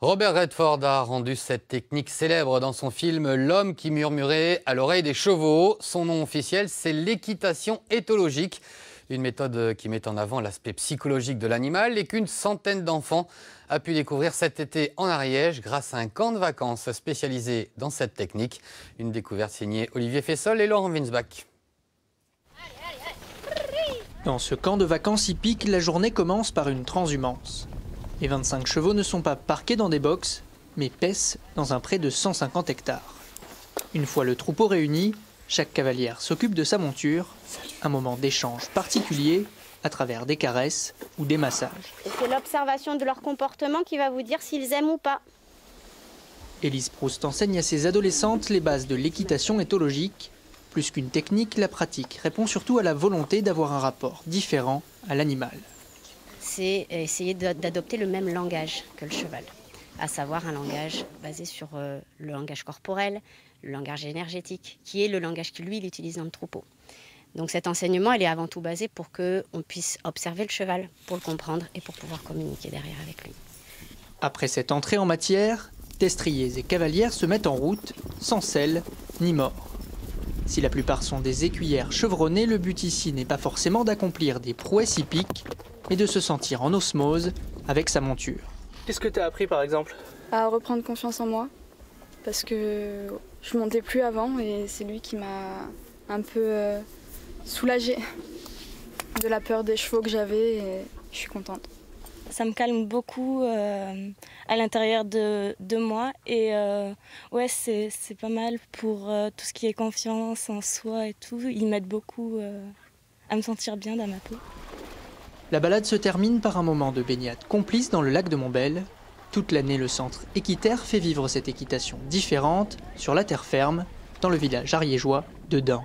Robert Redford a rendu cette technique célèbre dans son film L'homme qui murmurait à l'oreille des chevaux. Son nom officiel, c'est l'équitation éthologique, une méthode qui met en avant l'aspect psychologique de l'animal et qu'une centaine d'enfants a pu découvrir cet été en Ariège grâce à un camp de vacances spécialisé dans cette technique. Une découverte signée Olivier Fessol et Laurent Winsbach. Dans ce camp de vacances hippique, la journée commence par une transhumance. Les 25 chevaux ne sont pas parqués dans des boxes, mais paissent dans un pré de 150 hectares. Une fois le troupeau réuni, chaque cavalière s'occupe de sa monture, un moment d'échange particulier à travers des caresses ou des massages. Et c'est l'observation de leur comportement qui va vous dire s'ils aiment ou pas. Élise Proust enseigne à ses adolescentes les bases de l'équitation éthologique. Plus qu'une technique, la pratique répond surtout à la volonté d'avoir un rapport différent à l'animal. C'est essayer d'adopter le même langage que le cheval, à savoir un langage basé sur le langage corporel, le langage énergétique, qui est le langage qu'il utilise dans le troupeau. Donc cet enseignement, il est avant tout basé pour qu'on puisse observer le cheval, pour le comprendre et pour pouvoir communiquer derrière avec lui. Après cette entrée en matière, destriers et cavalières se mettent en route, sans selle ni mort. Si la plupart sont des écuyères chevronnées, le but ici n'est pas forcément d'accomplir des prouesses hippiques, mais de se sentir en osmose avec sa monture. Qu'est-ce que tu as appris par exemple? À reprendre confiance en moi, parce que je montais plus avant et c'est lui qui m'a un peu soulagée de la peur des chevaux que j'avais et je suis contente. Ça me calme beaucoup à l'intérieur de moi et ouais, c'est pas mal pour tout ce qui est confiance en soi et tout. Ils m'aident beaucoup à me sentir bien dans ma peau. La balade se termine par un moment de baignade complice dans le lac de Montbel. Toute l'année, le centre équiterre fait vivre cette équitation différente sur la terre ferme, dans le village ariégeois de Dain.